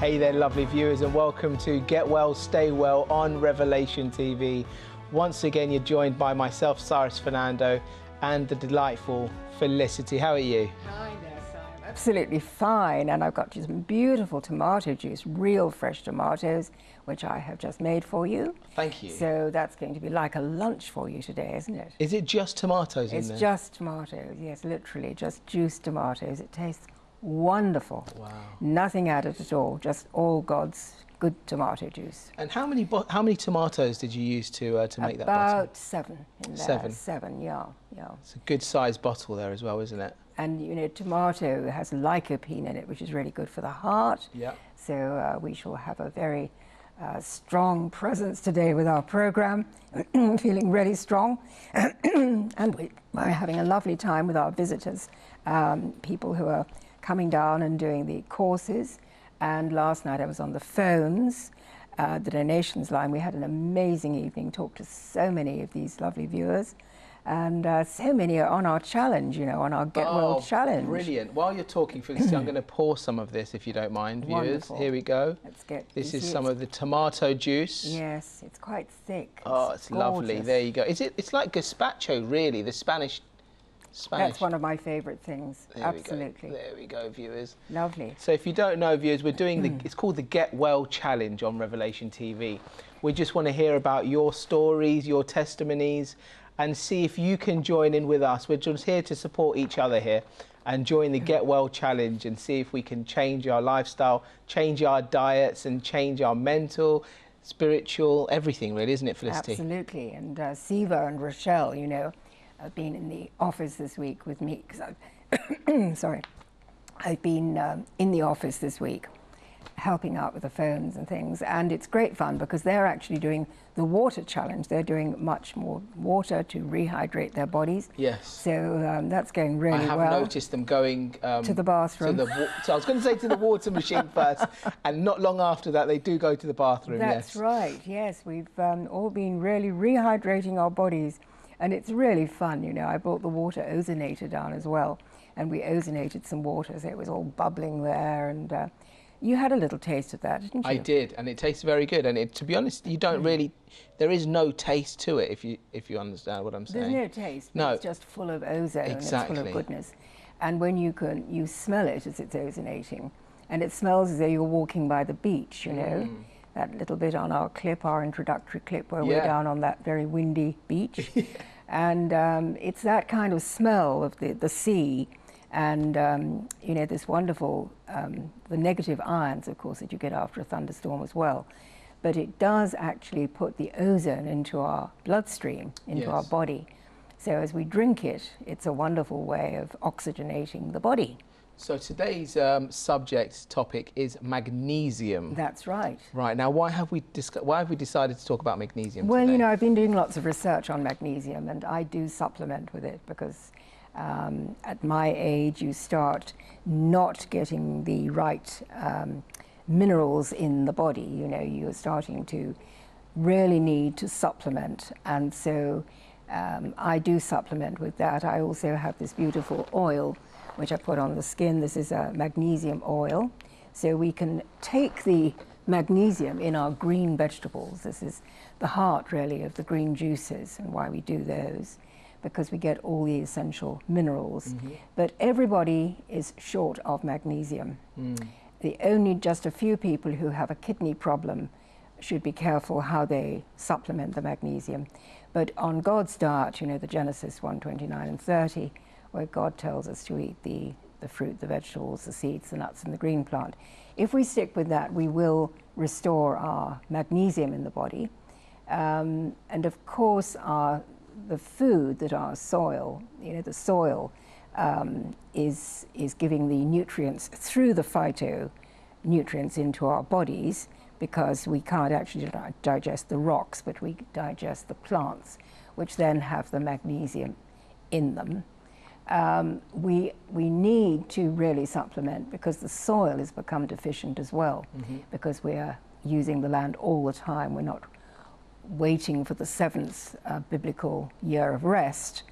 Hey there, lovely viewers, and welcome to Get Well, Stay Well on Revelation TV. Once again, you're joined by myself, Cyrus Fernando, and the delightful Felicity. How are you? Hi there, Simon. Absolutely fine, and I've got you some beautiful tomato juice, real fresh tomatoes, which I have just made for you. Thank you. So that's going to be like a lunch for you today, isn't it? Is it just tomatoes in there? It's just tomatoes, yes, literally, just juiced tomatoes. It tastes wonderful. Wow. Nothing added at all, just all God's good tomato juice. And how many tomatoes did you use to make that bottle? About 7 in there. 7? 7, yeah. It's a good sized bottle there as well, isn't it? And, you know, tomato has lycopene in it, which is really good for the heart. Yeah. So we shall have a very strong presence today with our program, feeling really strong. And we're having a lovely time with our visitors, people who are coming down and doing the courses. And last night I was on the phones, the donations line. We had an amazing evening, talked to so many of these lovely viewers. And so many are on our challenge, you know, on our Get Well challenge. Brilliant. While you're talking, Felicity, I'm going to pour some of this, if you don't mind, viewers. Wonderful. Here we go. Let's get this is some of the tomato juice. Yes, it's quite thick. Oh, it's lovely. There you go. It's like gazpacho, really, the Spanish. That's one of my favourite things. There Absolutely. There we go, viewers. Lovely. So if you don't know, viewers, we're doing it's called the Get Well Challenge on Revelation TV. We just want to hear about your stories, your testimonies, and see if you can join in with us. We're just here to support each other here and join the Get Well Challenge and see if we can change our lifestyle, change our diets, and change our mental, spiritual, everything really, isn't it, Felicity? Absolutely. And Siva and Rochelle, you know, have been in the office this week with me because I've been in the office this week helping out with the phones and things, and it's great fun because they're actually doing the water challenge. They're doing much more water to rehydrate their bodies. Yes. So that's going really well. I have noticed them going to the bathroom. So I was going to say to the water machine first, and not long after that they do go to the bathroom. That's right, yes. We've all been really rehydrating our bodies, and it's really fun, you know. I brought the water ozonator down as well, and we ozonated some water, so it was all bubbling there, and you had a little taste of that, didn't you? I did, and it tastes very good. And to be honest, you don't really, there is no taste to it, if you understand what I'm saying. There's no taste. No. It's just full of ozone. Exactly. It's full of goodness. And when you smell it as it's ozonating, and it smells as though you're walking by the beach, you know. That little bit on our clip, our introductory clip, where we're down on that very windy beach. And it's that kind of smell of the sea. And, you know, this wonderful, the negative ions, of course, that you get after a thunderstorm as well. But it does actually put the ozone into our bloodstream, into our body. So as we drink it, it's a wonderful way of oxygenating the body. So today's topic is magnesium. That's right. Right, now why have we decided to talk about magnesium Well, today? you know, I've been doing lots of research on magnesium, and I do supplement with it because at my age, you start not getting the right minerals in the body. You know, you're starting to really need to supplement. And so I do supplement with that. I also have this beautiful oil, which I put on the skin. This is a magnesium oil. So we can take the magnesium in our green vegetables. This is the heart, really, of the green juices and why we do those, because we get all the essential minerals. But everybody is short of magnesium. Just a few people who have a kidney problem should be careful how they supplement the magnesium. But on God's diet, you know, the Genesis 1:29 and 30, where God tells us to eat the fruit, the vegetables, the seeds, the nuts, and the green plant. If we stick with that, we will restore our magnesium in the body. And of course, the food that our soil, you know, the soil is giving the nutrients through the phytonutrients into our bodies, because we can't actually digest the rocks, but we digest the plants, which then have the magnesium in them. We need to really supplement because the soil has become deficient as well, because we are using the land all the time. We're not waiting for the 7th biblical year of rest.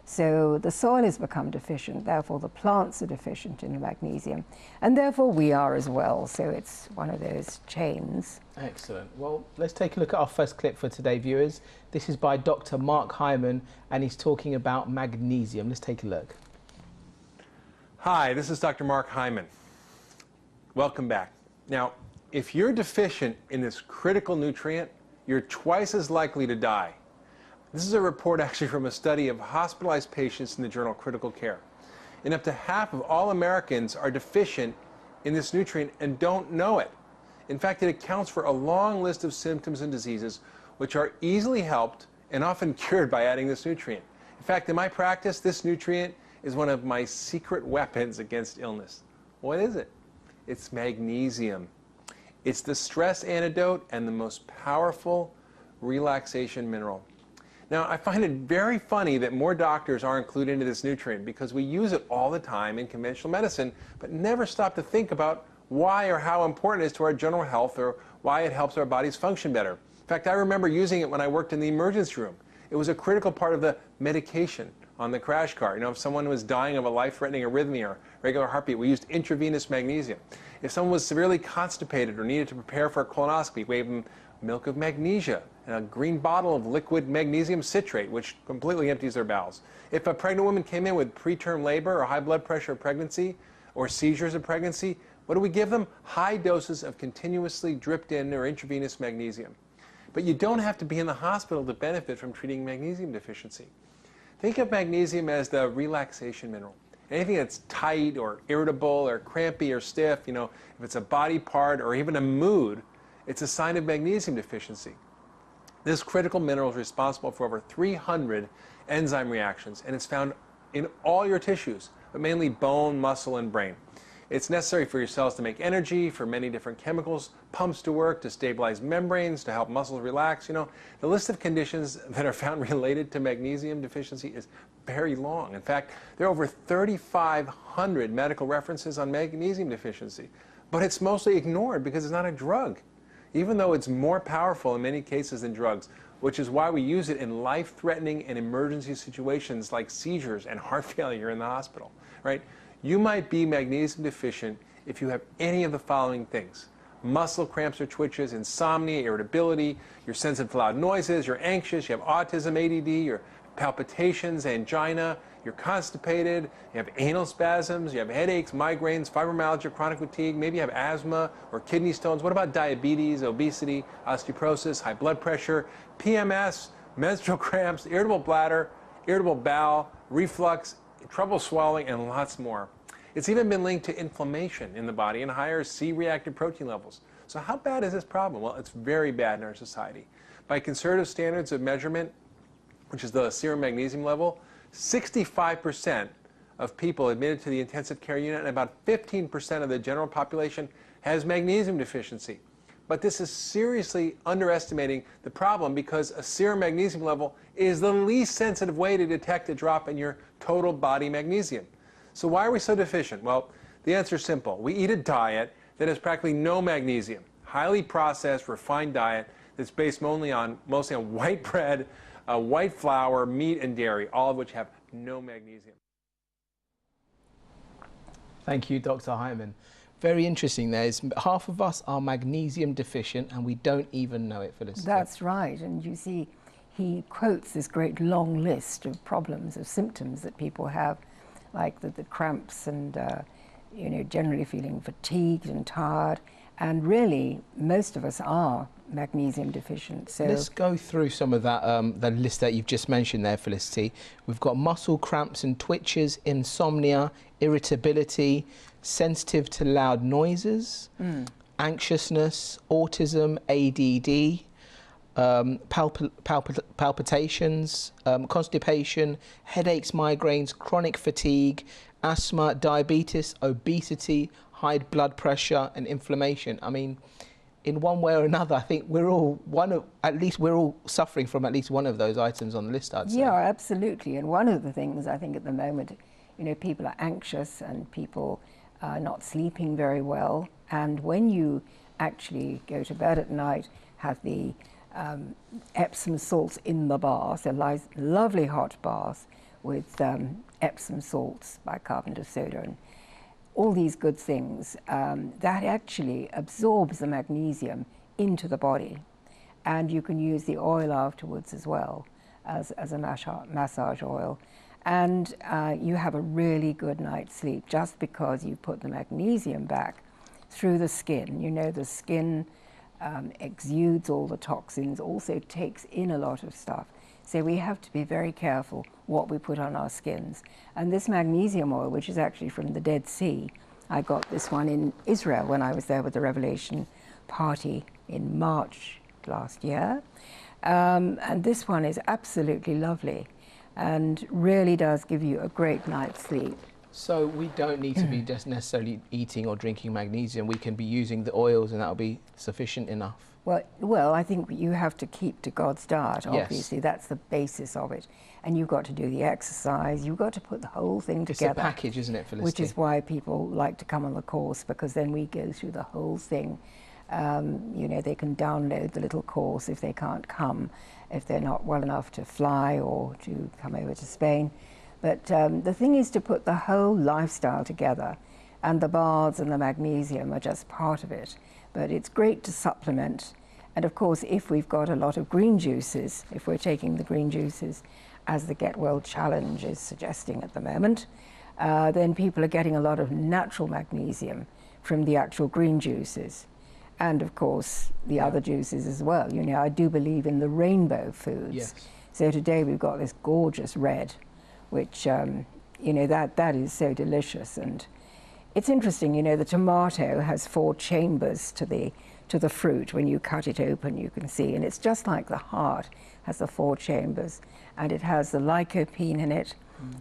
So the soil has become deficient, therefore the plants are deficient in magnesium, and therefore we are as well. So it's one of those chains. Excellent. Well, let's take a look at our first clip for today, viewers. This is by Dr. Mark Hyman, and he's talking about magnesium. Let's take a look. Hi, this is Dr. Mark Hyman. Welcome back. Now, if you're deficient in this critical nutrient, you're twice as likely to die. This is a report actually from a study of hospitalized patients in the journal Critical Care. And up to half of all Americans are deficient in this nutrient and don't know it. In fact, it accounts for a long list of symptoms and diseases which are easily helped and often cured by adding this nutrient. In fact, in my practice, this nutrient is one of my secret weapons against illness. What is it? It's magnesium. It's the stress antidote and the most powerful relaxation mineral. Now, I find it very funny that more doctors are included into this nutrient because we use it all the time in conventional medicine, but never stop to think about why or how important it is to our general health or why it helps our bodies function better. In fact, I remember using it when I worked in the emergency room. It was a critical part of the medication on the crash car. You know, if someone was dying of a life-threatening arrhythmia or regular heartbeat, we used intravenous magnesium. If someone was severely constipated or needed to prepare for a colonoscopy, we gave them milk of magnesia and a green bottle of liquid magnesium citrate, which completely empties their bowels. If a pregnant woman came in with preterm labor or high blood pressure of pregnancy or seizures of pregnancy, what do we give them? High doses of continuously dripped in or intravenous magnesium. But you don't have to be in the hospital to benefit from treating magnesium deficiency. Think of magnesium as the relaxation mineral. Anything that's tight or irritable or crampy or stiff, you know, if it's a body part or even a mood, it's a sign of magnesium deficiency. This critical mineral is responsible for over 300 enzyme reactions, and it's found in all your tissues, but mainly bone, muscle, and brain. It's necessary for your cells to make energy, for many different chemicals, pumps to work, to stabilize membranes, to help muscles relax. You know, the list of conditions that are found related to magnesium deficiency is very long. In fact, there are over 3,500 medical references on magnesium deficiency, but it's mostly ignored because it's not a drug, even though it's more powerful in many cases than drugs, which is why we use it in life-threatening and emergency situations like seizures and heart failure in the hospital, right? You might be magnesium deficient if you have any of the following things: muscle cramps or twitches, insomnia, irritability, you're sensitive to loud noises, you're anxious, you have autism, ADD, your palpitations, angina, you're constipated, you have anal spasms, you have headaches, migraines, fibromyalgia, chronic fatigue, maybe you have asthma or kidney stones. What about diabetes, obesity, osteoporosis, high blood pressure, PMS, menstrual cramps, irritable bladder, irritable bowel, reflux, trouble swallowing, and lots more? It's even been linked to inflammation in the body and higher C-reactive protein levels. So how bad is this problem? Well, it's very bad in our society. By conservative standards of measurement, which is the serum magnesium level, 65% of people admitted to the intensive care unit and about 15% of the general population has magnesium deficiency. But this is seriously underestimating the problem because a serum magnesium level is the least sensitive way to detect a drop in your total body magnesium. So why are we so deficient? Well, the answer is simple. We eat a diet that has practically no magnesium, highly processed, refined diet that's based mostly on white bread, white flour, meat, and dairy, all of which have no magnesium. Thank you, Dr. Hyman. Very interesting. There's half of us are magnesium deficient and we don't even know it, Felicity. That's right. And you see, he quotes this great long list of problems, of symptoms that people have, like the cramps and, you know, generally feeling fatigued and tired. And really, most of us are magnesium deficient. So let's go through some of that, the list that you've just mentioned there, Felicity. We've got muscle cramps and twitches, insomnia, irritability, sensitive to loud noises, anxiousness, autism, ADD, palpitations, constipation, headaches, migraines, chronic fatigue, asthma, diabetes, obesity, high blood pressure, and inflammation. I mean, in one way or another, I think we're all we're all suffering from at least one of those items on the list, I'd say. Yeah, absolutely. And one of the things I think at the moment, you know, people are anxious and people are not sleeping very well. And when you actually go to bed at night, have the Epsom salts in the bath, a lovely hot bath with Epsom salts, bicarbonate of soda, and all these good things, that actually absorbs the magnesium into the body. And you can use the oil afterwards as well as a massage oil. And you have a really good night's sleep just because you put the magnesium back through the skin. You know, the skin exudes all the toxins, also takes in a lot of stuff. So we have to be very careful what we put on our skins. And this magnesium oil, which is actually from the Dead Sea, I got this one in Israel when I was there with the Revelation party in March last year. And this one is absolutely lovely and really does give you a great night's sleep. So we don't need to be just necessarily eating or drinking magnesium. We can be using the oils and that'll be sufficient enough. Well, I think you have to keep to God's diet, obviously. Yes. That's the basis of it. And you've got to do the exercise. You've got to put the whole thing together. It's a package, isn't it, Felicity? Which is why people like to come on the course, because then we go through the whole thing. You know, they can download the little course if they can't come, if they're not well enough to fly or to come over to Spain. But the thing is to put the whole lifestyle together, and the baths and the magnesium are just part of it. But it's great to supplement. And of course, if we've got a lot of green juices, if we're taking the green juices, as the Get Well Challenge is suggesting at the moment, then people are getting a lot of natural magnesium from the actual green juices. And of course, the other juices as well. You know, I do believe in the rainbow foods. Yes. So today we've got this gorgeous red, which, you know, that is so delicious. And it's interesting, you know, the tomato has 4 chambers to the fruit. When you cut it open, you can see, and it's just like the heart has the 4 chambers, and it has the lycopene in it.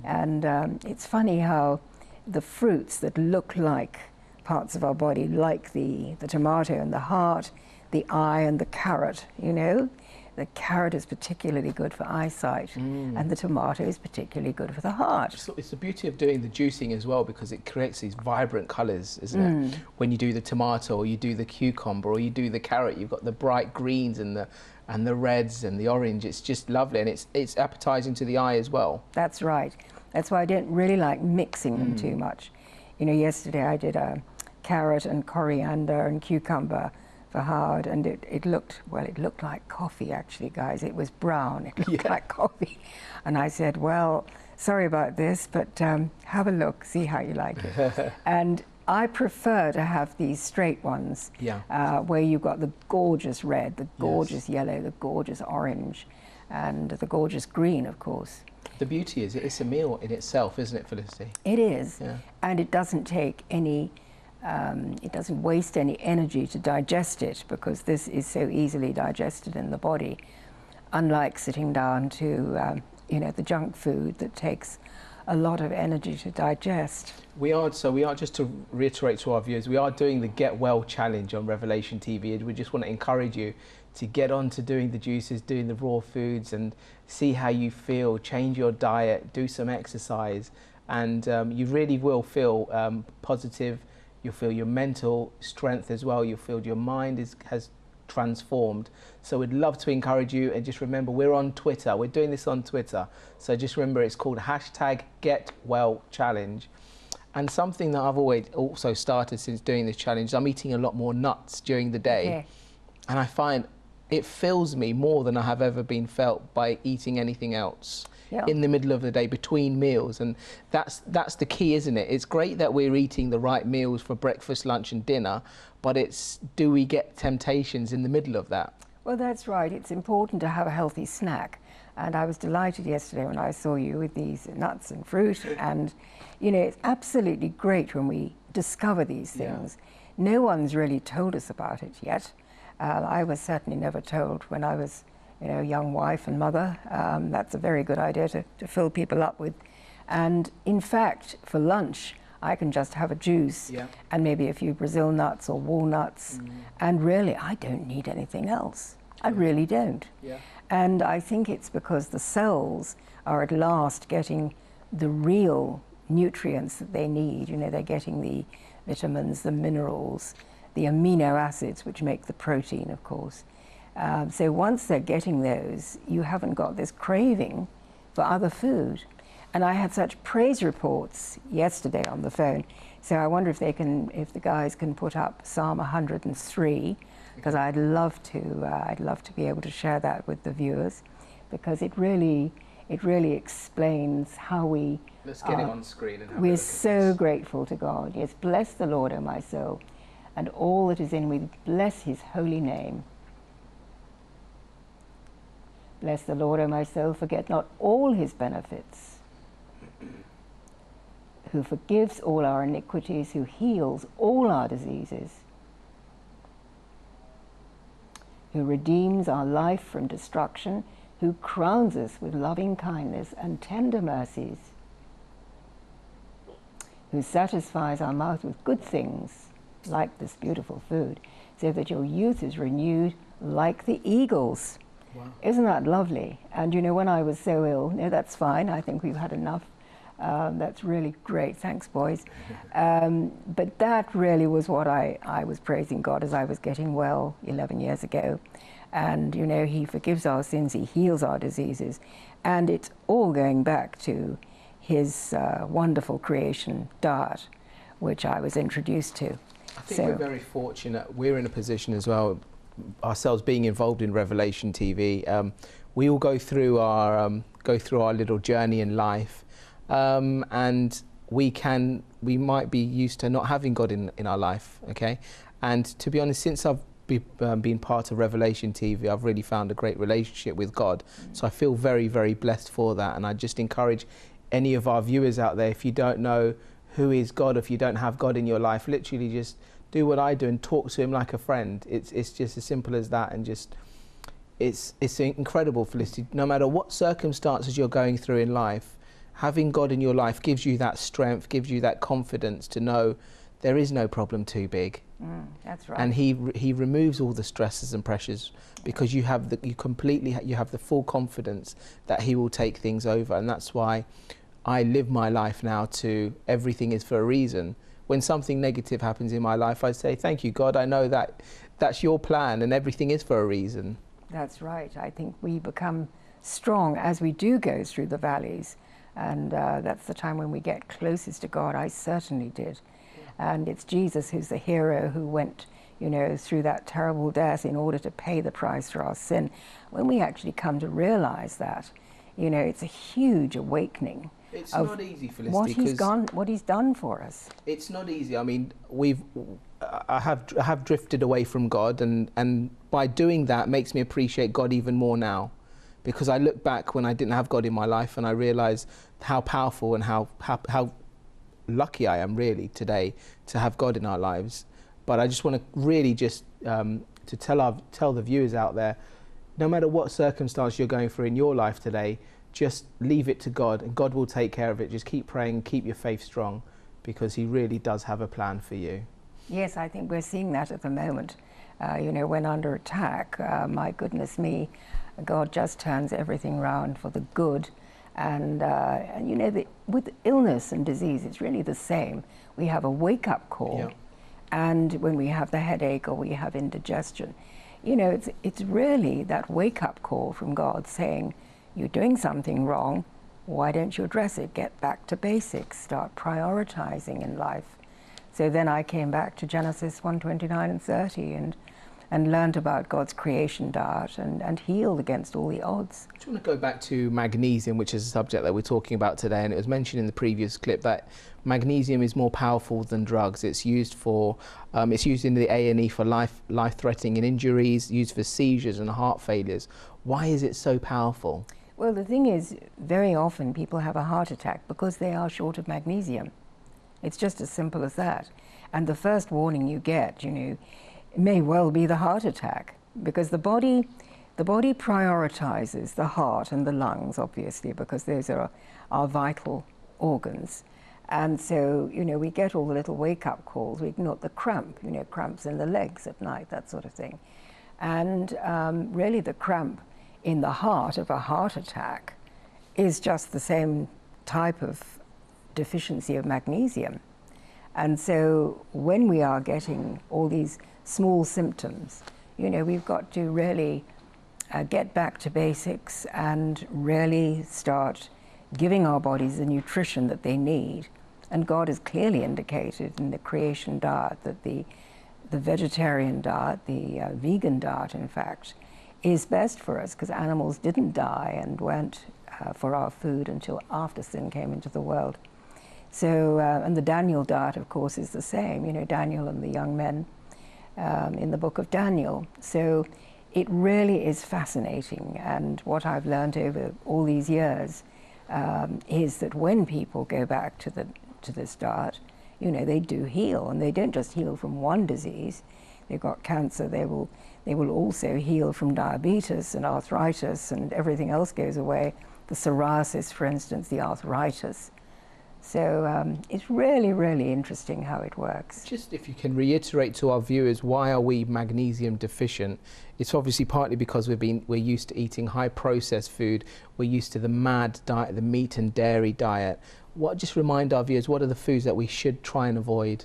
And it's funny how the fruits that look like parts of our body, like the tomato and the heart, the eye and the carrot, you know. The carrot is particularly good for eyesight, and the tomato is particularly good for the heart. So it's the beauty of doing the juicing as well, because it creates these vibrant colours, isn't it? When you do the tomato, or you do the cucumber, or you do the carrot, you've got the bright greens and the reds and the orange. It's just lovely, and it's appetising to the eye as well. That's right. That's why I don't really like mixing them too much. You know, yesterday I did a carrot and coriander and cucumber for Howard, and it looked like coffee, actually, guys. It was brown. It looked like coffee. And I said, well, sorry about this, but have a look, see how you like it. And I prefer to have these straight ones, where you've got the gorgeous red, the gorgeous yellow, the gorgeous orange, and the gorgeous green, of course. The beauty is it's a meal in itself, isn't it, Felicity? It is, yeah. And it doesn't take any, it doesn't waste any energy to digest it, because this is so easily digested in the body, unlike sitting down to, you know, the junk food that takes a lot of energy to digest. We are, just to reiterate to our viewers, we are doing the Get Well Challenge on Revelation TV, and we just want to encourage you to get on to doing the juices, doing the raw foods, and see how you feel, change your diet, do some exercise, and you really will feel positive. You'll feel your mental strength as well. You'll feel your mind has transformed. So we'd love to encourage you, and just remember, we're on Twitter. We're doing this on Twitter. So just remember, it's called #GetWellChallenge. And something that I've always also started since doing this challenge, I'm eating a lot more nuts during the day. Okay. And I find it fills me more than I have ever been felt by eating anything else. In the middle of the day, between meals, and that's the key, isn't it? It's great that we're eating the right meals for breakfast, lunch and dinner, but it's, do we get temptations in the middle of that? Well, that's right. It's important to have a healthy snack, and I was delighted yesterday when I saw you with these nuts and fruit, and you know, it's absolutely great when we discover these things. No one's really told us about it yet. I was certainly never told when I was, you know, young wife and mother. That's a very good idea to fill people up with. And in fact, for lunch, I can just have a juice and maybe a few Brazil nuts or walnuts. And really, I don't need anything else. I really don't. And I think it's because the cells are at last getting the real nutrients that they need. You know, they're getting the vitamins, the minerals, the amino acids, which make the protein, of course. So once they're getting those, you haven't got this craving for other food. And I had such praise reports yesterday on the phone. So I wonder if the guys can put up Psalm 103, because I'd love to be able to share that with the viewers, because it really explains how we. Let's get it on screen and have We're a look so at grateful to God. Yes, bless the Lord, O my soul, and all that is in me. Bless his holy name. Bless the Lord, O my soul, forget not all his benefits, who forgives all our iniquities, who heals all our diseases, who redeems our life from destruction, who crowns us with loving kindness and tender mercies, who satisfies our mouth with good things, like this beautiful food, so that your youth is renewed like the eagles. Wow. Isn't that lovely? And you know, when I was so ill, no, that's fine, I think we've had enough. That's really great, thanks boys. But that really was what I was praising God as I was getting well 11 years ago. And you know, he forgives our sins, he heals our diseases. And it's all going back to his wonderful creation diet, which I was introduced to. I think we're very fortunate. We're in a position as well, ourselves being involved in Revelation TV. We all go through our little journey in life, and we might be used to not having God in our life. Okay, and to be honest, since I've been part of Revelation TV, I've really found a great relationship with God. So I feel very, very blessed for that. And I just encourage any of our viewers out there, if you don't know who is God, if you don't have God in your life, literally just do what I do and talk to him like a friend. It's just as simple as that, and just it's incredible, Felicity. No matter what circumstances you're going through in life, having God in your life gives you that strength, gives you that confidence to know there is no problem too big. That's right. And he removes all the stresses and pressures, because you have the full confidence that he will take things over. And that's why I live my life now to everything is for a reason. When something negative happens in my life, I say, thank you, God, I know that that's your plan and everything is for a reason. That's right. I think we become strong as we do go through the valleys. And that's the time when we get closest to God. I certainly did. And it's Jesus who's the hero who went, you know, through that terrible death in order to pay the price for our sin. When we actually come to realize that, you know, it's a huge awakening. It's not easy, Felicity, what he's done for us. It's not easy. I mean, I have drifted away from God, and by doing that makes me appreciate God even more now, because I look back when I didn't have God in my life, and I realise how powerful and how lucky I am really today to have God in our lives. But I just want to really just to tell the viewers out there, no matter what circumstance you're going through in your life today, just leave it to God, and God will take care of it. Just keep praying, keep your faith strong, because he really does have a plan for you. Yes, I think we're seeing that at the moment. You know, when under attack, my goodness me, God just turns everything around for the good. And you know, with illness and disease, it's really the same. We have a wake-up call, yeah. And when we have the headache or we have indigestion, you know, it's really that wake-up call from God saying, you're doing something wrong, why don't you address it? Get back to basics, start prioritizing in life. So then I came back to Genesis 1:29 and 30 and learned about God's creation diet and healed against all the odds. I just want to go back to magnesium, which is a subject that we're talking about today, and it was mentioned in the previous clip that magnesium is more powerful than drugs. It's used in the A&E for life-threatening injuries, used for seizures and heart failures. Why is it so powerful? Well, the thing is, very often people have a heart attack because they are short of magnesium. It's just as simple as that. And the first warning you get, you know, may well be the heart attack, because the body prioritizes the heart and the lungs, obviously, because those are our vital organs. And so, you know, we get all the little wake-up calls. We ignore the cramp, you know, cramps in the legs at night, that sort of thing. And really the cramp in the heart of a heart attack is just the same type of deficiency of magnesium. And so when we are getting all these small symptoms, you know, we've got to really get back to basics and really start giving our bodies the nutrition that they need. And God has clearly indicated in the creation diet that the vegetarian diet, the vegan diet, in fact, is best for us, because animals didn't die and weren't for our food until after sin came into the world. So, and the Daniel diet, of course, is the same. You know, Daniel and the young men in the book of Daniel. So it really is fascinating. And what I've learned over all these years is that when people go back to this diet, you know, they do heal, and they don't just heal from one disease. They've got cancer, they will also heal from diabetes and arthritis, and everything else goes away. The psoriasis, for instance, the arthritis. So it's really, really interesting how it works. Just if you can reiterate to our viewers, why are we magnesium deficient? It's obviously partly because we're used to eating high processed food. We're used to the MAD diet, the meat and dairy diet. Just remind our viewers, what are the foods that we should try and avoid?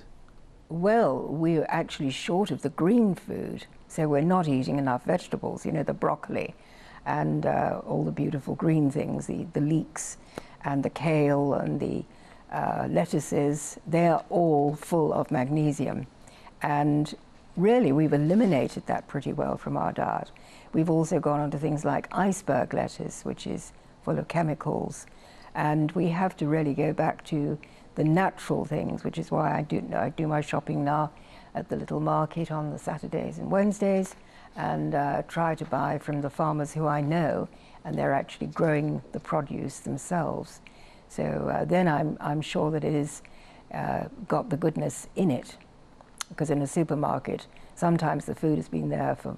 Well, we're actually short of the green food. So we're not eating enough vegetables, you know, the broccoli and all the beautiful green things, the leeks and the kale and the lettuces. They're all full of magnesium. And really, we've eliminated that pretty well from our diet. We've also gone on to things like iceberg lettuce, which is full of chemicals. And we have to really go back to the natural things, which is why I do my shopping now at the little market on the Saturdays and Wednesdays, and try to buy from the farmers who I know, and they're actually growing the produce themselves. So then I'm sure that it is got the goodness in it, because in a supermarket, sometimes the food has been there for,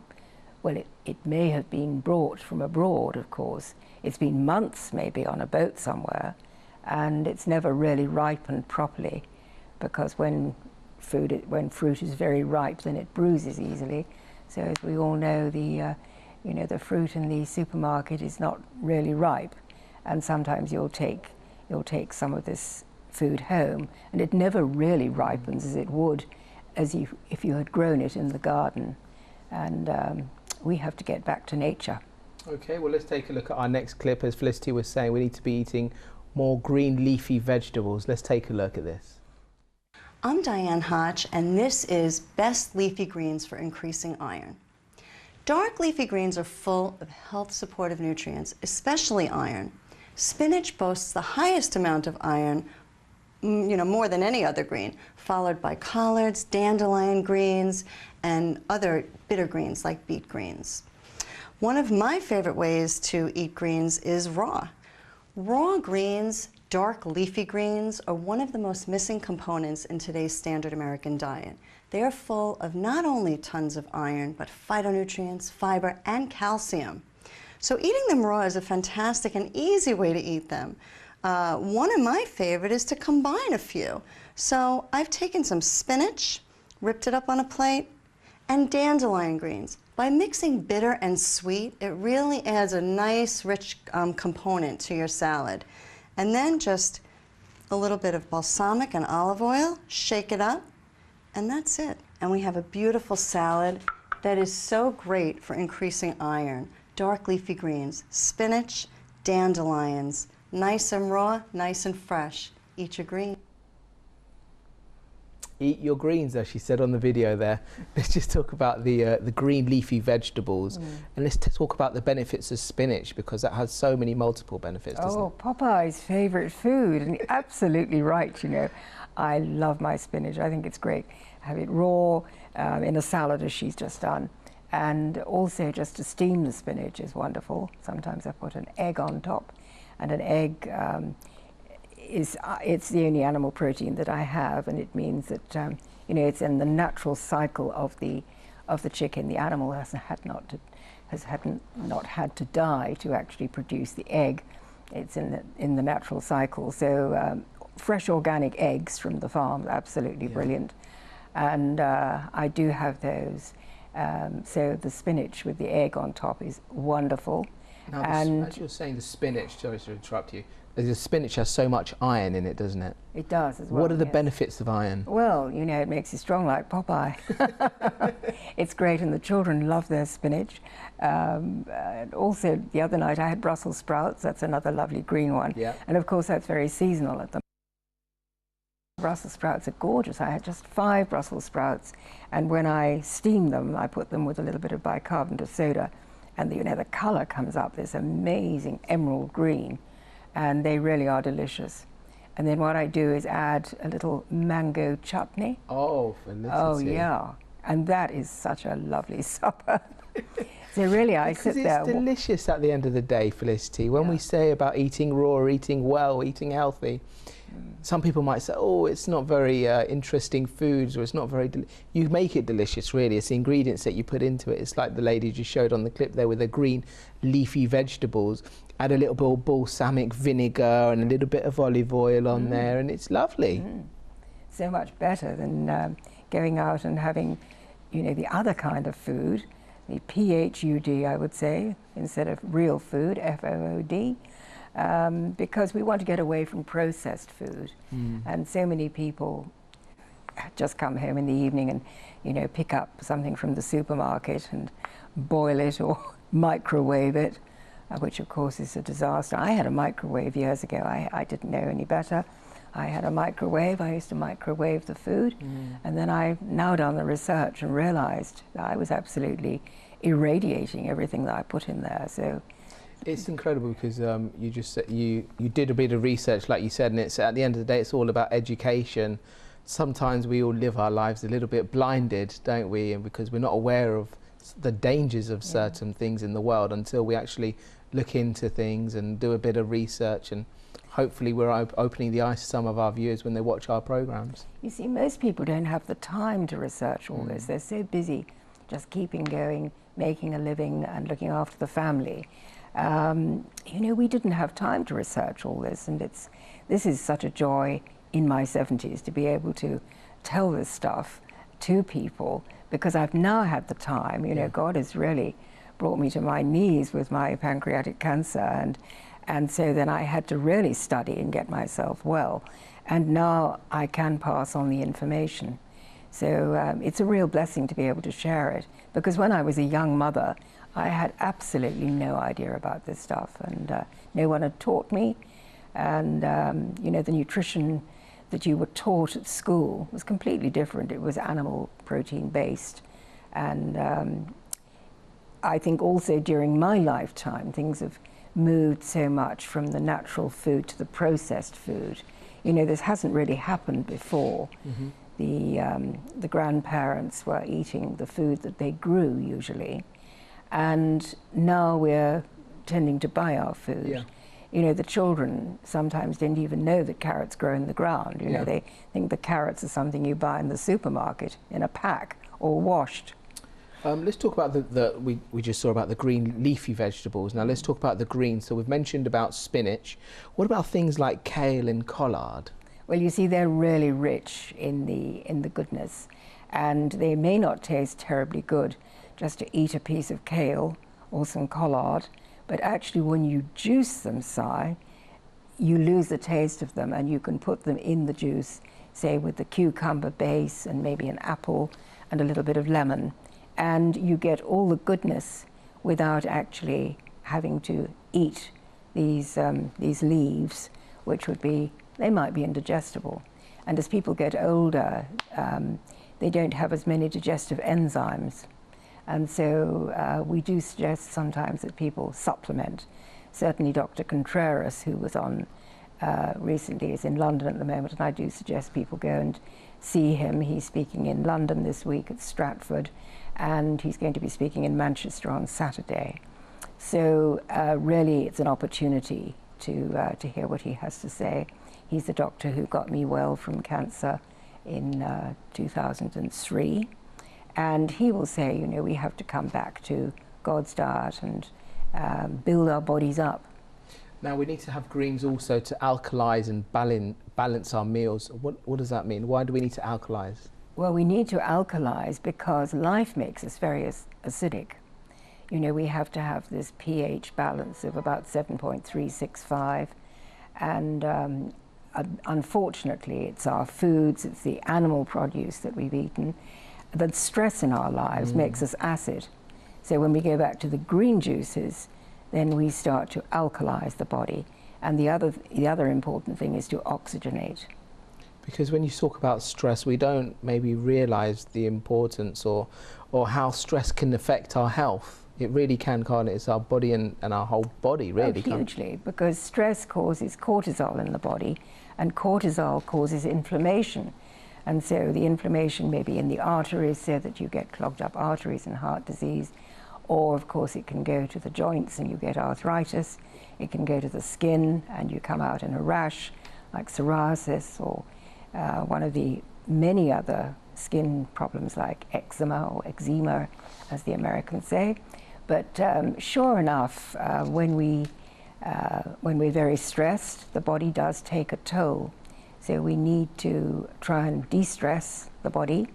well, it may have been brought from abroad, of course. It's been months maybe on a boat somewhere, and it's never really ripened properly, because when fruit is very ripe, then it bruises easily. So as we all know, the fruit in the supermarket is not really ripe, and sometimes you'll take some of this food home, and it never really ripens as it would if you had grown it in the garden. And we have to get back to nature. Okay, well, let's take a look at our next clip. As Felicity was saying, we need to be eating more green leafy vegetables. Let's take a look at this. I'm Diane Hotch, and this is Best Leafy Greens for Increasing Iron. Dark leafy greens are full of health supportive nutrients, especially iron. Spinach boasts the highest amount of iron, more than any other green, followed by collards, dandelion greens, and other bitter greens like beet greens. One of my favorite ways to eat greens is raw. Raw greens, dark leafy greens, are one of the most missing components in today's standard American diet. They are full of not only tons of iron, but phytonutrients, fiber, and calcium. So eating them raw is a fantastic and easy way to eat them. One of my favorite is to combine a few. So I've taken some spinach, ripped it up on a plate, and dandelion greens. By mixing bitter and sweet, it really adds a nice, rich component to your salad. And then just a little bit of balsamic and olive oil, shake it up, and that's it. And we have a beautiful salad that is so great for increasing iron. Dark leafy greens, spinach, dandelions, nice and raw, nice and fresh. Eat your green. Eat your greens, as she said on the video there. Let's just talk about the green leafy vegetables, and let's talk about the benefits of spinach, because that has so many multiple benefits, doesn't it? Popeye's favorite food, and you're absolutely right, you know. I love my spinach. I think it's great. Have it raw in a salad, as she's just done. And also just to steam the spinach is wonderful. Sometimes I put an egg on top, and an egg it's the only animal protein that I have, and it means that it's in the natural cycle of the chicken. The animal has not had to die to actually produce the egg. It's in the natural cycle. So fresh organic eggs from the farm, absolutely brilliant. And I do have those. So the spinach with the egg on top is wonderful. Now, as you're saying the spinach, sorry to interrupt you, The spinach has so much iron in it, doesn't it? It does as well. What are the yes. benefits of iron? Well, you know, it makes you strong like Popeye. It's great, and the children love their spinach. And also, the other night I had Brussels sprouts. That's another lovely green one. Yeah. And of course, that's very seasonal at the moment. Brussels sprouts are gorgeous. I had just 5 Brussels sprouts, and when I steam them, I put them with a little bit of bicarbonate of soda, and you know, the color comes up, this amazing emerald green, and they really are delicious. And then what I do is add a little mango chutney. Oh, Felicity. Oh, yeah. And that is such a lovely supper. So really, I sit there. It's delicious at the end of the day, Felicity. When we say about eating raw, eating well, eating healthy, some people might say, oh, it's not very interesting foods, or it's not very... You make it delicious, really. It's the ingredients that you put into it. It's like the lady just showed on the clip there with the green leafy vegetables. Add a little bit of balsamic vinegar and a little bit of olive oil on there, and it's lovely. So much better than going out and having, you know, the other kind of food, the PHUD, I would say, instead of real food, FOOD. Because we want to get away from processed food. And so many people just come home in the evening and, you know, pick up something from the supermarket and boil it or microwave it, which of course is a disaster. I had a microwave years ago. I didn't know any better. I had a microwave. I used to microwave the food. And then I've now done the research and realized that I was absolutely irradiating everything that I put in there. So it's incredible because you just said you did a bit of research, like you said, and it's at the end of the day, it's all about education. Sometimes we all live our lives a little bit blinded, don't we? And because we're not aware of the dangers of certain things in the world until we actually look into things and do a bit of research, and hopefully we're opening the eyes to some of our viewers when they watch our programs. You see, most people don't have the time to research all this. They're so busy just keeping going, making a living and looking after the family. You know, we didn't have time to research all this, and this is such a joy in my 70s to be able to tell this stuff to people, because I've now had the time. You know, God has really brought me to my knees with my pancreatic cancer, and so then I had to really study and get myself well, and now I can pass on the information. So it's a real blessing to be able to share it, because when I was a young mother, I had absolutely no idea about this stuff, and no one had taught me. And you know, the nutrition that you were taught at school was completely different. It was animal protein based. And I think also during my lifetime, things have moved so much from the natural food to the processed food. You know, this hasn't really happened before. The grandparents were eating the food that they grew usually. And now we're tending to buy our food. You know, the children sometimes didn't even know that carrots grow in the ground. You know, they think the carrots are something you buy in the supermarket in a pack or washed. Let's talk about we just saw about the green leafy vegetables. Now let's talk about the green. So we've mentioned about spinach. What about things like kale and collard? Well, you see, they're really rich in the goodness, and they may not taste terribly good just to eat a piece of kale or some collard, but actually when you juice them, Si, you lose the taste of them, and you can put them in the juice, say with the cucumber base and maybe an apple and a little bit of lemon, and you get all the goodness without actually having to eat these leaves, which would be, they might be indigestible. And as people get older, they don't have as many digestive enzymes. And so we do suggest sometimes that people supplement. Certainly Dr. Contreras, who was on recently, is in London at the moment, and I do suggest people go and see him. He's speaking in London this week at Stratford, and he's going to be speaking in Manchester on Saturday. So really it's an opportunity to hear what he has to say. He's the doctor who got me well from cancer in 2003. And he will say, you know, we have to come back to God's diet and build our bodies up. Now we need to have greens also to alkalize and balance our meals. What does that mean? Why do we need to alkalize? Well, we need to alkalize because life makes us very acidic. You know, we have to have this pH balance of about 7.365, And unfortunately, it's our foods, it's the animal produce that we've eaten, that stress in our lives makes us acid. So when we go back to the green juices, then we start to alkalize the body. And the other important thing is to oxygenate. Because when you talk about stress, we don't maybe realize the importance or how stress can affect our health. It really can, can't it? It's our body and our whole body, really. Oh, hugely, because stress causes cortisol in the body, and cortisol causes inflammation. And so the inflammation may be in the arteries, so that you get clogged up arteries and heart disease. Or, of course, it can go to the joints and you get arthritis. It can go to the skin and you come out in a rash, like psoriasis, or one of the many other skin problems like eczema or eczema, as the Americans say. But sure enough, when we're very stressed, the body does take a toll. So we need to try and de-stress the body.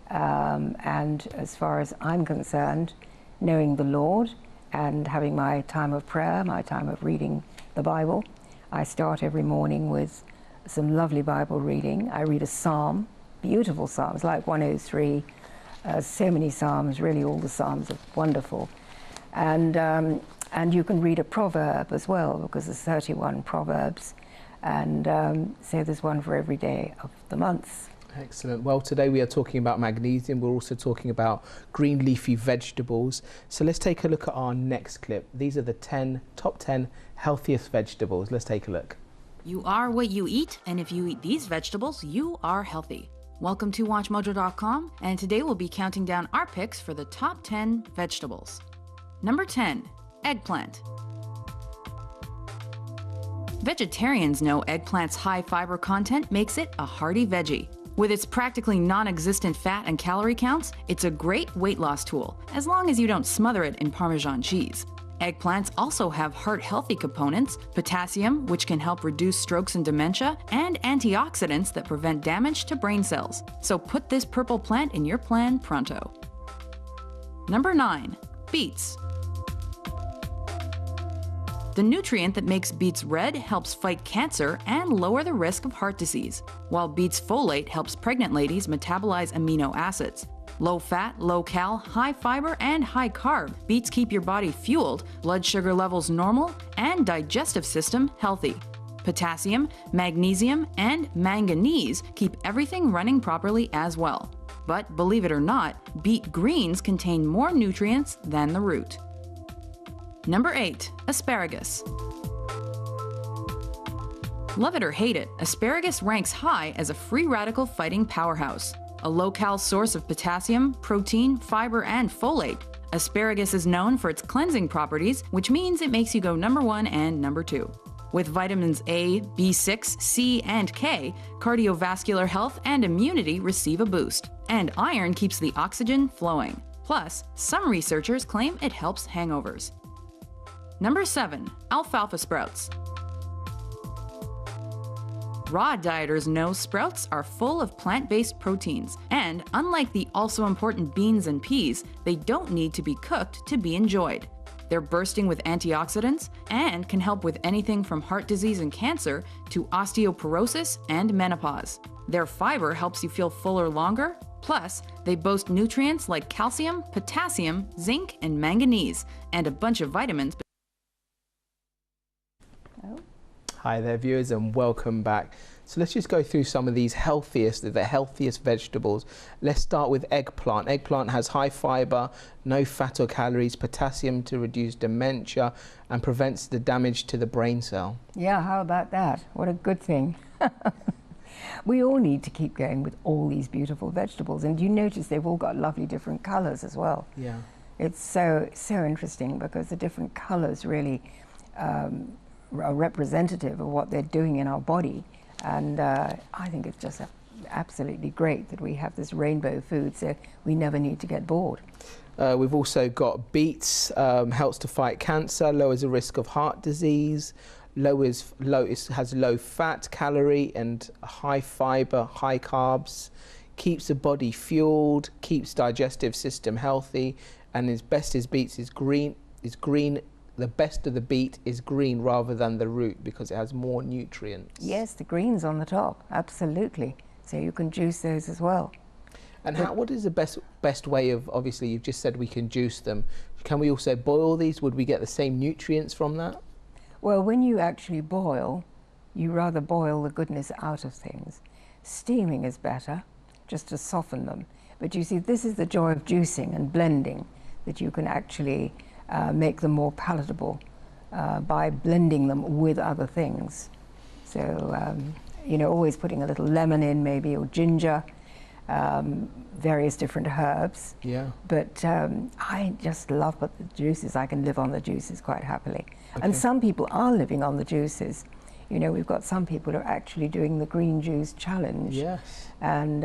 And as far as I'm concerned, knowing the Lord and having my time of prayer, my time of reading the Bible, I start every morning with some lovely Bible reading. I read a psalm, beautiful psalms, like 103, so many psalms, really all the psalms are wonderful. And you can read a proverb as well, because there's 31 proverbs, and so there's one for every day of the month. Excellent. Well, today we are talking about magnesium. We're also talking about green leafy vegetables. So let's take a look at our next clip. These are the top 10 healthiest vegetables. Let's take a look. You are what you eat, and if you eat these vegetables, you are healthy. Welcome to WatchMojo.com, and today we'll be counting down our picks for the top 10 vegetables. Number 10, eggplant. Vegetarians know eggplant's high fiber content makes it a hearty veggie. With its practically non-existent fat and calorie counts, it's a great weight loss tool, as long as you don't smother it in Parmesan cheese. Eggplants also have heart-healthy components, potassium, which can help reduce strokes and dementia, and antioxidants that prevent damage to brain cells. So put this purple plant in your plan pronto. Number 9, beets. The nutrient that makes beets red helps fight cancer and lower the risk of heart disease, while beets folate helps pregnant ladies metabolize amino acids. Low fat, low cal, high fiber, and high carb, beets keep your body fueled, blood sugar levels normal, and digestive system healthy. Potassium, magnesium, and manganese keep everything running properly as well. But believe it or not, beet greens contain more nutrients than the root. Number 8, asparagus. Love it or hate it, asparagus ranks high as a free radical fighting powerhouse. A low-cal source of potassium, protein, fiber, and folate, asparagus is known for its cleansing properties, which means it makes you go number 1 and number 2. With vitamins A, B6, C, and K, cardiovascular health and immunity receive a boost, and iron keeps the oxygen flowing. Plus, some researchers claim it helps hangovers. Number 7, alfalfa sprouts. Raw dieters know sprouts are full of plant-based proteins, and unlike the also important beans and peas, they don't need to be cooked to be enjoyed. They're bursting with antioxidants and can help with anything from heart disease and cancer to osteoporosis and menopause. Their fiber helps you feel fuller longer. Plus, they boast nutrients like calcium, potassium, zinc, and manganese, and a bunch of vitamins. Hi there, viewers, and welcome back. So let's just go through some of these the healthiest vegetables. Let's start with eggplant. Eggplant has high fiber, no fat or calories, potassium to reduce dementia, and prevents the damage to the brain cell. Yeah, how about that? What a good thing. We all need to keep going with all these beautiful vegetables, and you notice they've all got lovely different colors as well. Yeah. It's so interesting because the different colors really are representative of what they're doing in our body, and I think it's just absolutely great that we have this rainbow food, so we never need to get bored. We've also got beets, helps to fight cancer, lowers the risk of heart disease, has low fat, calorie, and high fiber, high carbs, keeps the body fueled, keeps digestive system healthy, and as best as beets is green the best of the beet is green rather than the root because it has more nutrients. Yes, the green's on the top, absolutely. So you can juice those as well. And what is the best way of, obviously you've just said we can juice them. Can we also boil these? Would we get the same nutrients from that? Well, when you actually boil, you rather boil the goodness out of things. Steaming is better, just to soften them. But you see, this is the joy of juicing and blending, that you can actually make them more palatable by blending them with other things. So, you know, always putting a little lemon in maybe, or ginger, various different herbs. Yeah. But I just love the juices. I can live on the juices quite happily. Okay. And some people are living on the juices. You know, we've got some people who are actually doing the green juice challenge. Yes. And,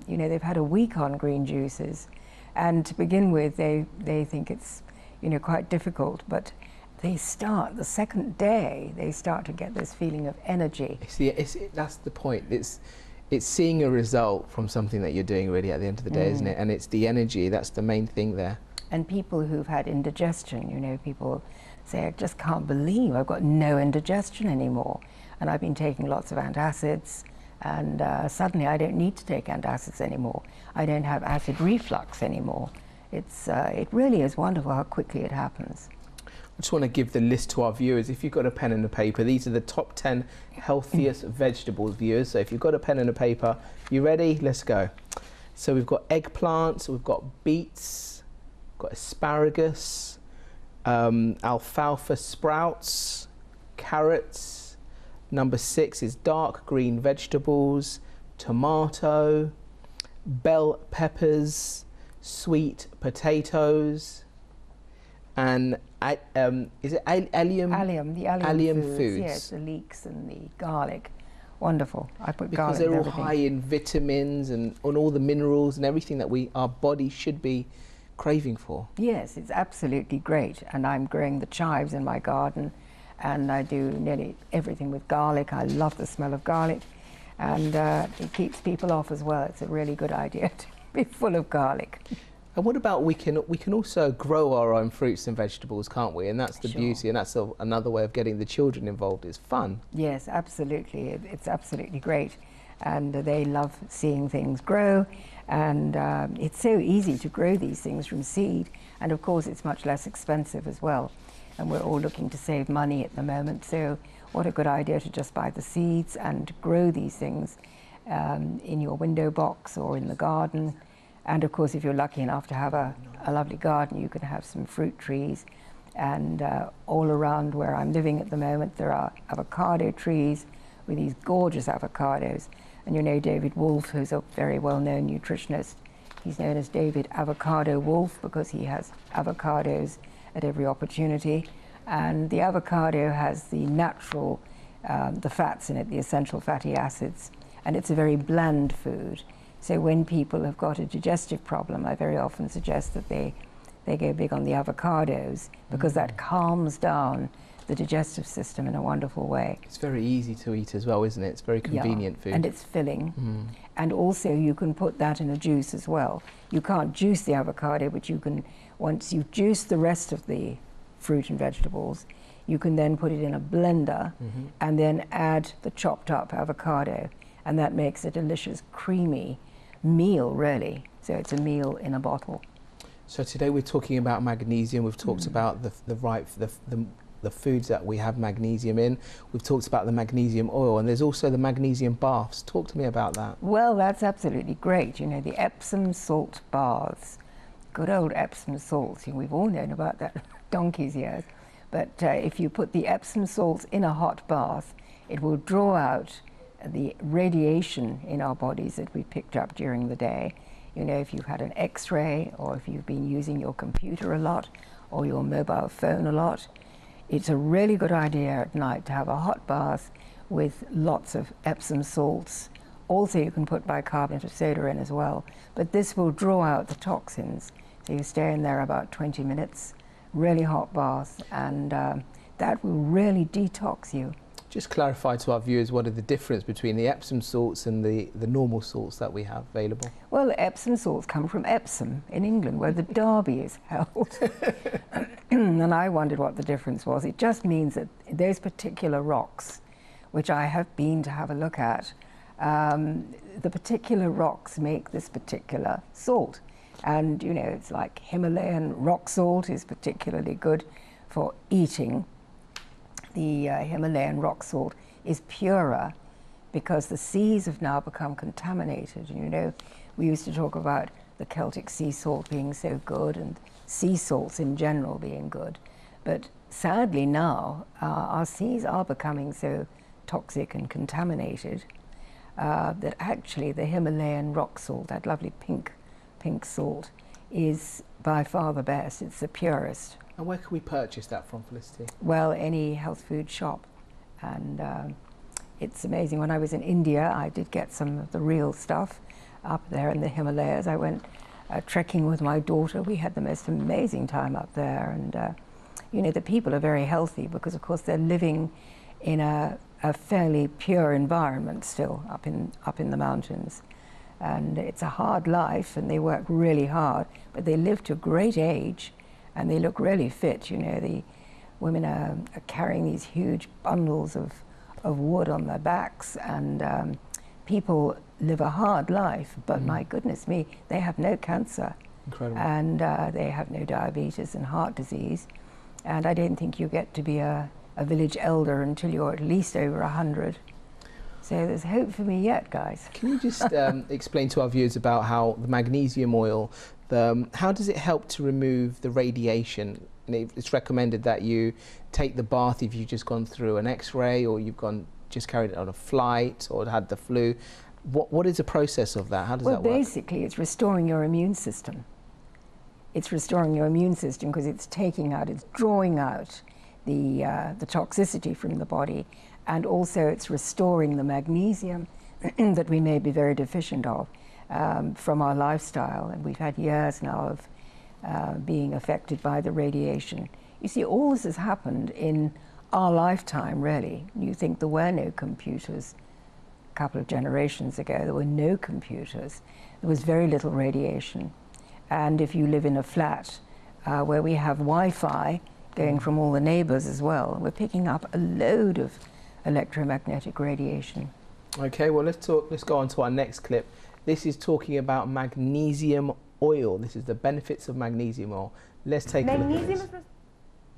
you know, they've had a week on green juices. And to begin with, they think it's, you know, quite difficult. But they start, the second day, they start to get this feeling of energy. That's the point. It's seeing a result from something that you're doing really at the end of the day, isn't it? And it's the energy, that's the main thing there. And people who've had indigestion, you know, people say, I just can't believe I've got no indigestion anymore. And I've been taking lots of antacids, and suddenly I don't need to take antacids anymore. I don't have acid reflux anymore. It really is wonderful how quickly it happens. I just want to give the list to our viewers. If you've got a pen and a paper, these are the top 10 healthiest vegetables, viewers. So if you've got a pen and a paper, you ready? Let's go. So we've got eggplants, we've got beets, we've got asparagus, alfalfa sprouts, carrots. Number 6 is dark green vegetables, tomato, bell peppers, sweet potatoes, and is it allium? Allium, the allium foods. Yes, the leeks and the garlic. Wonderful. I put because garlic they're all everything. high in vitamins and on all the minerals and everything that our body should be craving for. Yes, it's absolutely great. And I'm growing the chives in my garden, and I do nearly everything with garlic. I love the smell of garlic, and it keeps people off as well. It's a really good idea to be full of garlic. And what about we can also grow our own fruits and vegetables, can't we? And that's the Sure. beauty, and that's another way of getting the children involved. It's fun. Yes, absolutely. It's absolutely great. And they love seeing things grow. And it's so easy to grow these things from seed. And of course, it's much less expensive as well. And we're all looking to save money at the moment. So what a good idea to just buy the seeds and grow these things in your window box or in the garden. And of course, if you're lucky enough to have a lovely garden, you can have some fruit trees. And all around where I'm living at the moment, there are avocado trees with these gorgeous avocados. And you know David Wolfe, who's a very well-known nutritionist, he's known as David Avocado Wolfe because he has avocados at every opportunity. And the avocado has the natural, the fats in it, the essential fatty acids. And it's a very bland food. So when people have got a digestive problem, I very often suggest that they go big on the avocados because that calms down the digestive system in a wonderful way. It's very easy to eat as well, isn't it? It's very convenient food. And it's filling. And also you can put that in a juice as well. You can't juice the avocado, but you can, once you've juiced the rest of the fruit and vegetables, you can then put it in a blender and then add the chopped up avocado. And that makes a delicious, creamy meal, really. So it's a meal in a bottle. So today we're talking about magnesium. We've talked about the foods that we have magnesium in. We've talked about the magnesium oil, and there's also the magnesium baths. Talk to me about that. Well, that's absolutely great. You know, the Epsom salt baths, good old Epsom salts. You know, we've all known about that donkey's years. But if you put the Epsom salts in a hot bath, it will draw out the radiation in our bodies that we picked up during the day. You know, if you've had an X-ray or if you've been using your computer a lot or your mobile phone a lot, it's a really good idea at night to have a hot bath with lots of Epsom salts. Also, you can put bicarbonate of soda in as well, but this will draw out the toxins. So you stay in there about 20 minutes, really hot bath, and that will really detox you. Just clarify to our viewers what are the difference between the Epsom salts and the normal salts that we have available. Well, the Epsom salts come from Epsom in England, where the Derby is held. And I wondered what the difference was. It just means that those particular rocks, which I have been to have a look at, the particular rocks make this particular salt. And, you know, it's like Himalayan rock salt is particularly good for eating. The Himalayan rock salt is purer because the seas have now become contaminated. And, you know, we used to talk about the Celtic sea salt being so good and sea salts in general being good. But sadly now, our seas are becoming so toxic and contaminated that actually the Himalayan rock salt, that lovely pink salt, is by far the best. It's the purest. And where can we purchase that from, Felicity? Well, any health food shop. And it's amazing. When I was in India, I did get some of the real stuff up there in the Himalayas. I went trekking with my daughter. We had the most amazing time up there. And, you know, the people are very healthy because, of course, they're living in a fairly pure environment still up in the mountains. And it's a hard life, and they work really hard, but they live to a great age, and they look really fit. You know, the women are carrying these huge bundles of wood on their backs, and people live a hard life, but my goodness me, they have no cancer. Incredible. And they have no diabetes and heart disease. And I don't think you get to be a village elder until you're at least over 100. So there's hope for me yet, guys. Can you just explain to our viewers about how the magnesium oil, how does it help to remove the radiation? And it's recommended that you take the bath if you've just gone through an X-ray, or you've just carried it on a flight, or had the flu. What is the process of that? How does that work? Well, basically, it's restoring your immune system. It's restoring your immune system because it's drawing out the toxicity from the body. And also it's restoring the magnesium that we may be very deficient of from our lifestyle. And we've had years now of being affected by the radiation. You see, all this has happened in our lifetime, really. You think there were no computers a couple of generations ago. There were no computers. There was very little radiation. And if you live in a flat where we have Wi-Fi going from all the neighbors as well, we're picking up a load of electromagnetic radiation. Okay, well, let's go on to our next clip. This is talking about magnesium oil. This is the benefits of magnesium oil. Let's take a look at this. Magnesium is responsible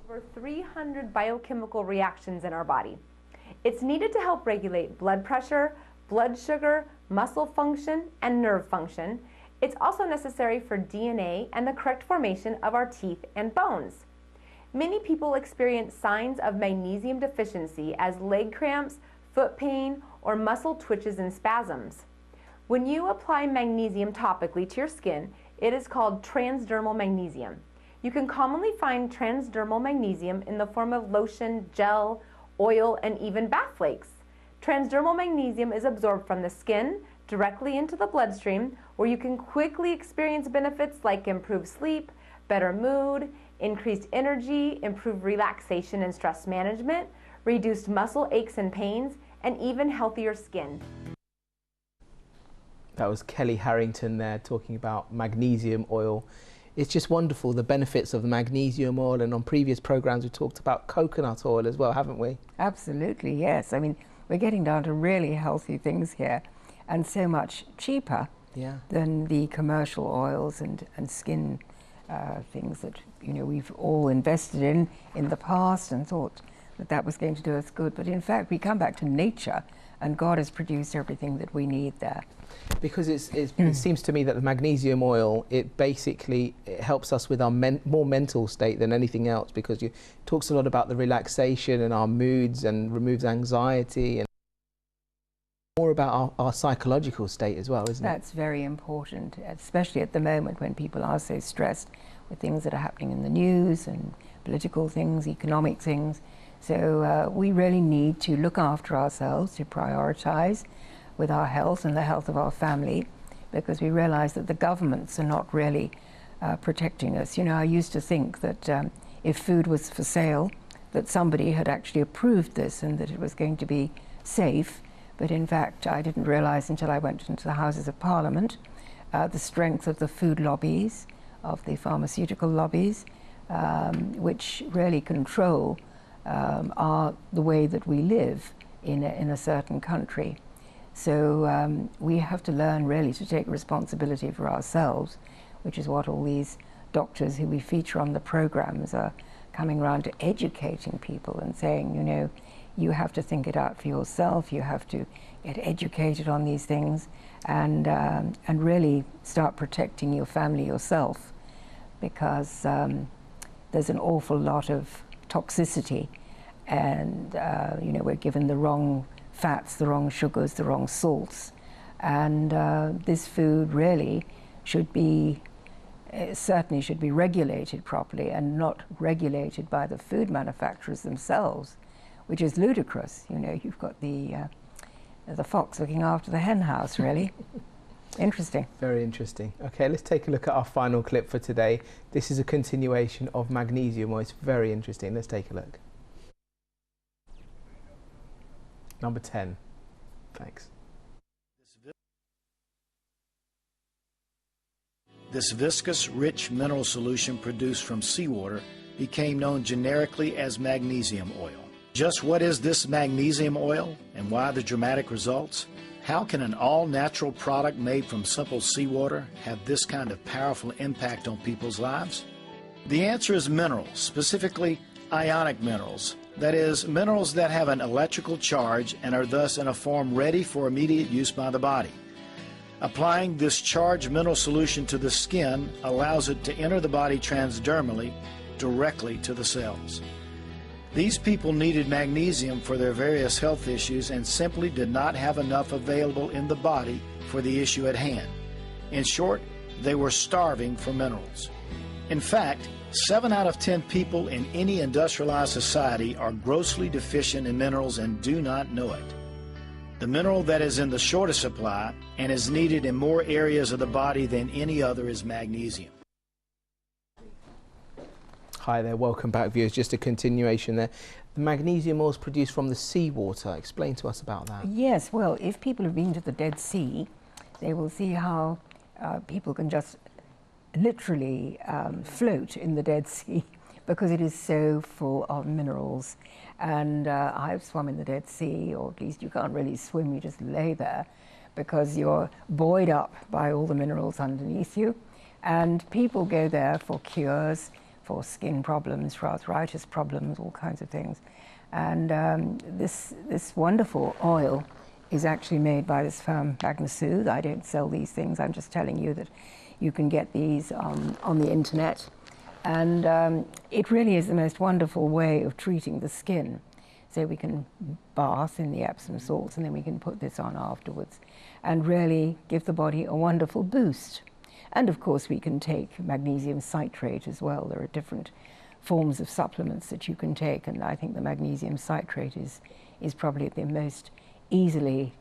for 300 biochemical reactions in our body. It's needed to help regulate blood pressure, blood sugar, muscle function, and nerve function. It's also necessary for DNA and the correct formation of our teeth and bones. Many people experience signs of magnesium deficiency as leg cramps, foot pain, or muscle twitches and spasms. When you apply magnesium topically to your skin, it is called transdermal magnesium. You can commonly find transdermal magnesium in the form of lotion, gel, oil, and even bath flakes. Transdermal magnesium is absorbed from the skin directly into the bloodstream, where you can quickly experience benefits like improved sleep, better mood, increased energy, improved relaxation and stress management, reduced muscle aches and pains, and even healthier skin. That was Kelly Harrington there talking about magnesium oil. It's just wonderful, the benefits of the magnesium oil, and on previous programs we talked about coconut oil as well, haven't we? Absolutely, yes. I mean, we're getting down to really healthy things here, and so much cheaper than the commercial oils and skin things that, you know, we've all invested in the past and thought that was going to do us good. But in fact, we come back to nature, and God has produced everything that we need there. Because it seems to me that the magnesium oil, it helps us with our more mental state than anything else, because it talks a lot about the relaxation and our moods and removes anxiety, and more about our psychological state as well, isn't it? That's very important, especially at the moment when people are so stressed with things that are happening in the news and political things, economic things. So we really need to look after ourselves, to prioritize with our health and the health of our family, because we realize that the governments are not really protecting us. You know, I used to think that if food was for sale, that somebody had actually approved this and that it was going to be safe. But in fact, I didn't realize until I went into the Houses of Parliament the strength of the food lobbies, of the pharmaceutical lobbies, which really control the way that we live in a certain country. So we have to learn really to take responsibility for ourselves, which is what all these doctors who we feature on the programs are coming around to, educating people and saying, you know, you have to think it out for yourself, you have to get educated on these things, and really start protecting your family yourself, because there's an awful lot of toxicity, and you know, we're given the wrong fats, the wrong sugars, the wrong salts, and this food really should be certainly should be regulated properly and not regulated by the food manufacturers themselves, which is ludicrous. You know, you've got the fox looking after the hen house, really. Interesting. Very interesting. Okay, let's take a look at our final clip for today. This is a continuation of magnesium oil. It's very interesting. Let's take a look. Number 10. Thanks. This viscous, rich mineral solution produced from seawater became known generically as magnesium oil. Just what is this magnesium oil and why the dramatic results? How can an all-natural product made from simple seawater have this kind of powerful impact on people's lives? The answer is minerals, specifically ionic minerals. That is, minerals that have an electrical charge and are thus in a form ready for immediate use by the body. Applying this charged mineral solution to the skin allows it to enter the body transdermally, directly to the cells. These people needed magnesium for their various health issues and simply did not have enough available in the body for the issue at hand. In short, they were starving for minerals. In fact, 7 out of 10 people in any industrialized society are grossly deficient in minerals and do not know it. The mineral that is in the shortest supply and is needed in more areas of the body than any other is magnesium. Hi there, welcome back, viewers. Just a continuation there. The magnesium oil is produced from the seawater. Explain to us about that. Yes, well, if people have been to the Dead Sea, they will see how people can just literally float in the Dead Sea because it is so full of minerals. And I've swum in the Dead Sea, or at least you can't really swim, you just lay there because you're buoyed up by all the minerals underneath you. And people go there for cures, for skin problems, for arthritis problems, all kinds of things. And this wonderful oil is actually made by this firm, Magnesoothe. I don't sell these things, I'm just telling you that you can get these on the internet. And it really is the most wonderful way of treating the skin. So we can bath in the Epsom salts and then we can put this on afterwards and really give the body a wonderful boost. And of course we can take magnesium citrate as well. There are different forms of supplements that you can take, and I think the magnesium citrate is probably the most easily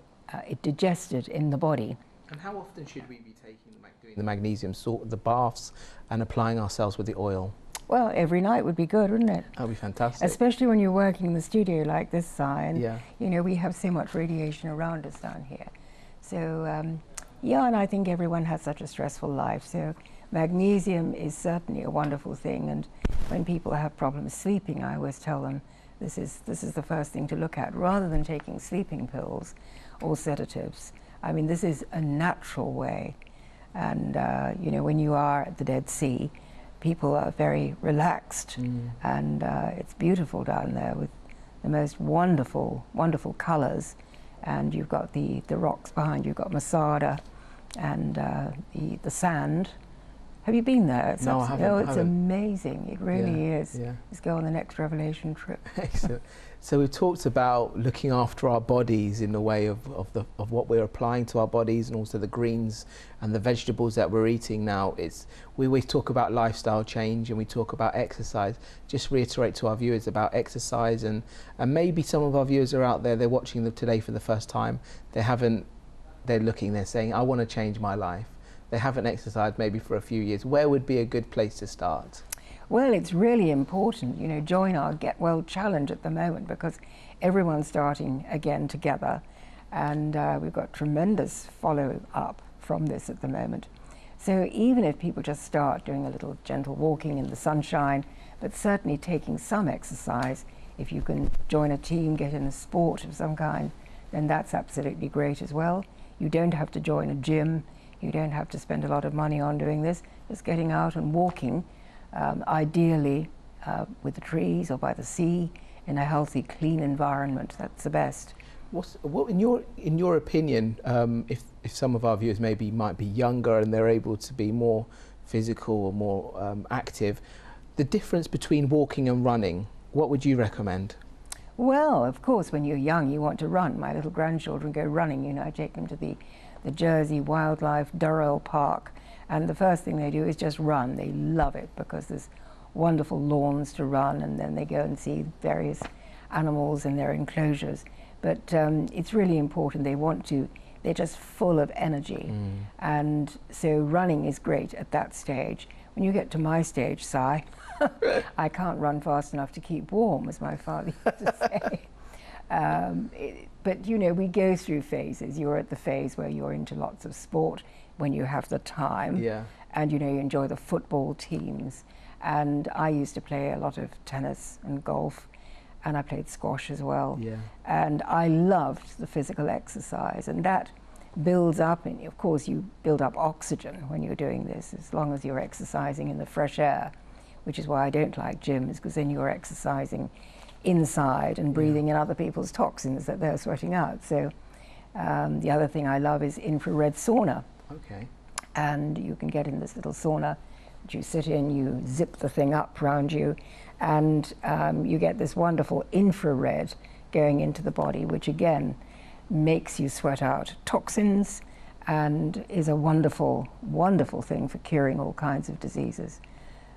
digested in the body. And how often should we be taking doing the magnesium salt, the baths, and applying ourselves with the oil? Well, every night would be good, wouldn't it? That would be fantastic. Especially when you're working in the studio like this, Si, and yeah. You know, we have so much radiation around us down here. So, yeah, and I think everyone has such a stressful life. So magnesium is certainly a wonderful thing. And when people have problems sleeping, I always tell them this is the first thing to look at, rather than taking sleeping pills or sedatives. I mean, this is a natural way. And, you know, when you are at the Dead Sea, people are very relaxed. And it's beautiful down there with the most wonderful, wonderful colors. And you've got the rocks behind you, you've got Masada and the sand. Have you been there? No, I haven't. Oh, it's amazing. It really is. Yeah. Let's go on the next Revelation trip. Excellent. So we've talked about looking after our bodies in the way of what we're applying to our bodies, and also the greens and the vegetables that we're eating now. We always talk about lifestyle change and we talk about exercise. Just reiterate to our viewers about exercise, and maybe some of our viewers are out there, they're watching them today for the first time. They're looking, they're saying, I want to change my life. They haven't exercised maybe for a few years. Where would be a good place to start? Well, it's really important, you know, join our Get Well Challenge at the moment, because everyone's starting again together, and we've got tremendous follow-up from this at the moment. So even if people just start doing a little gentle walking in the sunshine, but certainly taking some exercise, if you can join a team, get in a sport of some kind, then that's absolutely great as well. You don't have to join a gym, you don't have to spend a lot of money on doing this, just getting out and walking, ideally with the trees or by the sea, in a healthy, clean environment. That's the best. What in your opinion, if some of our viewers might be younger and they're able to be more physical or more active, the difference between walking and running, what would you recommend? Well, of course, when you're young, you want to run. My little grandchildren go running. You know, I take them to the Jersey Wildlife Durrell Park, and the first thing they do is just run. They love it because there's wonderful lawns to run, and then they go and see various animals in their enclosures. But it's really important. They're just full of energy. And so running is great at that stage. When you get to my stage, Si, I can't run fast enough to keep warm, as my father used to say. But you know, we go through phases. You're at the phase where you're into lots of sport when you have the time. Yeah. And you know, you enjoy the football teams. And I used to play a lot of tennis and golf, and I played squash as well. Yeah. And I loved the physical exercise, and that builds up, and of course you build up oxygen when you're doing this, as long as you're exercising in the fresh air, which is why I don't like gyms, because then you're exercising inside and breathing in other people's toxins that they're sweating out. So the other thing I love is infrared sauna. Okay. And you can get in this little sauna that you sit in, you zip the thing up around you, and you get this wonderful infrared going into the body, which again makes you sweat out toxins and is a wonderful, wonderful thing for curing all kinds of diseases.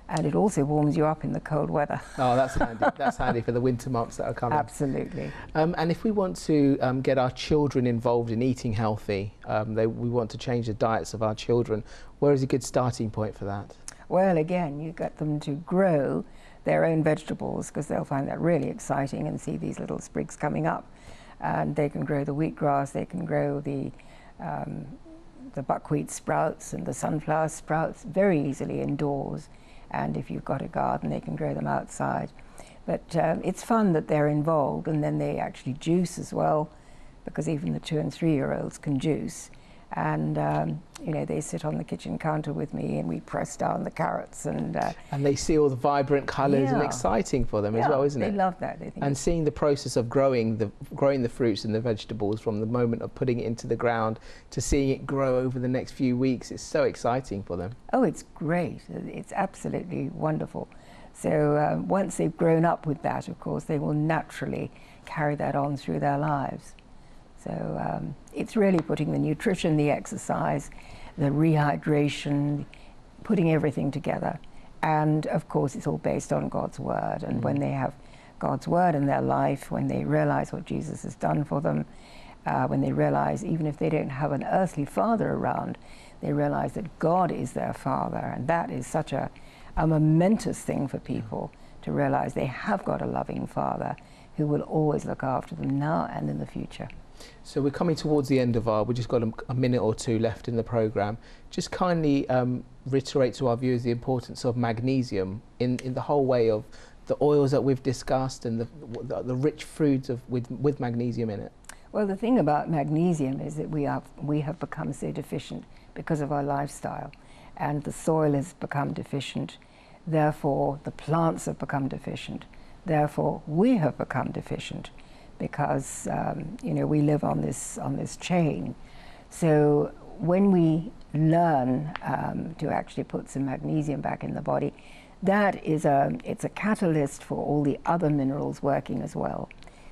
And it also warms you up in the cold weather. Oh, that's handy. That's handy for the winter months that are coming. Absolutely. And if we want to get our children involved in eating healthy, we want to change the diets of our children, where is a good starting point for that? Well, again, you get them to grow their own vegetables, because they'll find that really exciting and see these little sprigs coming up. And they can grow the wheatgrass, they can grow the buckwheat sprouts and the sunflower sprouts very easily indoors. And if you've got a garden, they can grow them outside. But it's fun that they're involved, and then they actually juice as well, because even the 2- and 3-year-olds can juice. And you know, they sit on the kitchen counter with me, and we press down the carrots, and they see all the vibrant colours, and exciting for them as well, isn't it? They love that. They think, and seeing the process of growing the fruits and the vegetables from the moment of putting it into the ground to seeing it grow over the next few weeks, it's so exciting for them. Oh, it's great. It's absolutely wonderful. So once they've grown up with that, of course, they will naturally carry that on through their lives. So it's really putting the nutrition, the exercise, the rehydration, putting everything together. And of course, it's all based on God's Word. And when they have God's Word in their life, when they realize what Jesus has done for them, when they realize, even if they don't have an earthly father around, they realize that God is their Father. And that is such a momentous thing for people, to realize they have got a loving Father who will always look after them now and in the future. So we're coming towards the end of we've just got a minute or two left in the programme. Just kindly reiterate to our viewers the importance of magnesium in the whole way of the oils that we've discussed and the rich foods with magnesium in it. Well, the thing about magnesium is that we have become so deficient because of our lifestyle, and the soil has become deficient. Therefore, the plants have become deficient. Therefore, we have become deficient, because you know, we live on this chain. So when we learn to actually put some magnesium back in the body, that is it's a catalyst for all the other minerals working as well.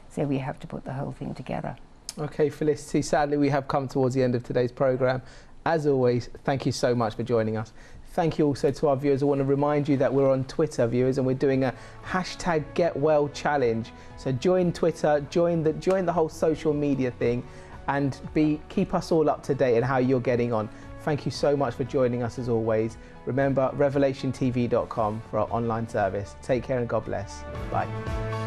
So we have to put the whole thing together. Okay, Felicity, sadly we have come towards the end of today's programme. As always, thank you so much for joining us. Thank you also to our viewers. I want to remind you that we're on Twitter, viewers, and we're doing a #GetWellChallenge. So join Twitter, join the whole social media thing, and keep us all up to date on how you're getting on. Thank you so much for joining us as always. Remember, revelationtv.com for our online service. Take care and God bless. Bye.